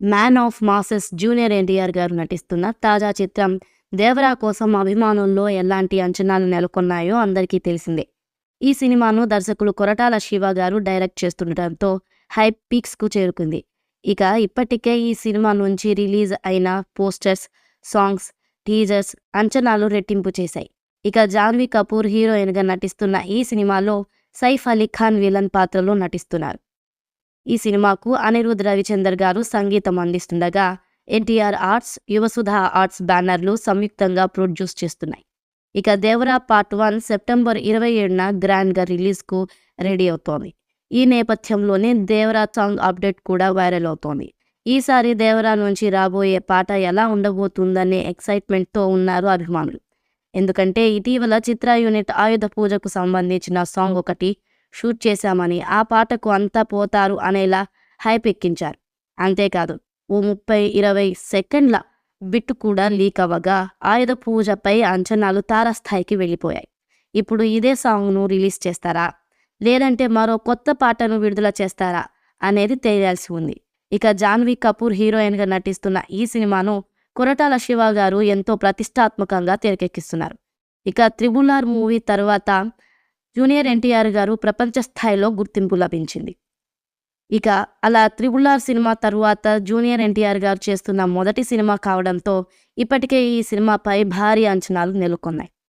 Man of masses junior NTR గారు నటిస్తున్న తాజా చిత్రం దేవరా కోసం అభిమానుల్లో ఎలాంటి అంచనాలు నెలకొన్నాయో అందరికీ తెలిసిందే. ఈ సినిమాను దర్శకులు కొరటాల శివ గారు డైరెక్ట్ చేస్తుండటంతో హైప్ పీక్స్కు చేరుకుంది. ఇక ఇప్పటికే ఈ సినిమా నుంచి రిలీజ్ అయిన పోస్టర్స్, సాంగ్స్, టీజర్స్ అంచనాలు రెట్టింపు చేశాయి. ఇక జాన్వీ కపూర్ హీరోయిన్గా నటిస్తున్న ఈ సినిమాలో సైఫ్ అలీ ఖాన్ విలన్ పాత్రలో నటిస్తున్నారు. ఈ సినిమాకు అనిరుద్ రవిచందర్ గారు సంగీతం అందిస్తుండగా ఎన్టీఆర్ ఆర్ట్స్, యువసుధ ఆర్ట్స్ బ్యానర్లు సంయుక్తంగా ప్రొడ్యూస్ చేస్తున్నాయి. ఇక దేవరా పార్ట్ 1 సెప్టెంబర్ 27న గ్రాండ్గా రిలీజ్కు రెడీ అవుతోంది. ఈ నేపథ్యంలోనే దేవరా సాంగ్ అప్డేట్ కూడా వైరల్ అవుతోంది. ఈసారి దేవరా నుంచి రాబోయే పాట ఎలా ఉండబోతుందనే ఎక్సైట్మెంట్తో ఉన్నారు అభిమానులు. ఎందుకంటే ఇటీవల చిత్ర యూనిట్ ఆయుధ పూజకు సంబంధించిన సాంగ్ ఒకటి షూట్ చేశామని, ఆ పాటకు అంతా పోతారు అనేలా హైప్ ఎక్కించారు. అంతేకాదు ఓ 30-20 సెకండ్ల బిట్ కూడా లీక్ అవ్వగా ఆయుధ పూజపై అంచనాలు తారస్థాయికి వెళ్ళిపోయాయి. ఇప్పుడు ఇదే సాంగ్ను రిలీజ్ చేస్తారా, లేదంటే మరో కొత్త పాటను విడుదల చేస్తారా అనేది తెలియాల్సి ఉంది. ఇక జాన్వీ కపూర్ హీరోయిన్గా నటిస్తున్న ఈ సినిమాను కొరటాల శివ గారు ఎంతో ప్రతిష్టాత్మకంగా తెరకెక్కిస్తున్నారు. ఇక త్రిబుల్ ఆర్ మూవీ తర్వాత జూనియర్ ఎన్టీఆర్ గారు ప్రపంచ స్థాయిలో గుర్తింపు లభించింది. ఇక అలా త్రిబుల్ ఆర్ సినిమా తరువాత జూనియర్ ఎన్టీఆర్ గారు చేస్తున్న మొదటి సినిమా కావడంతో ఇప్పటికే ఈ సినిమాపై భారీ అంచనాలు నెలకొన్నాయి.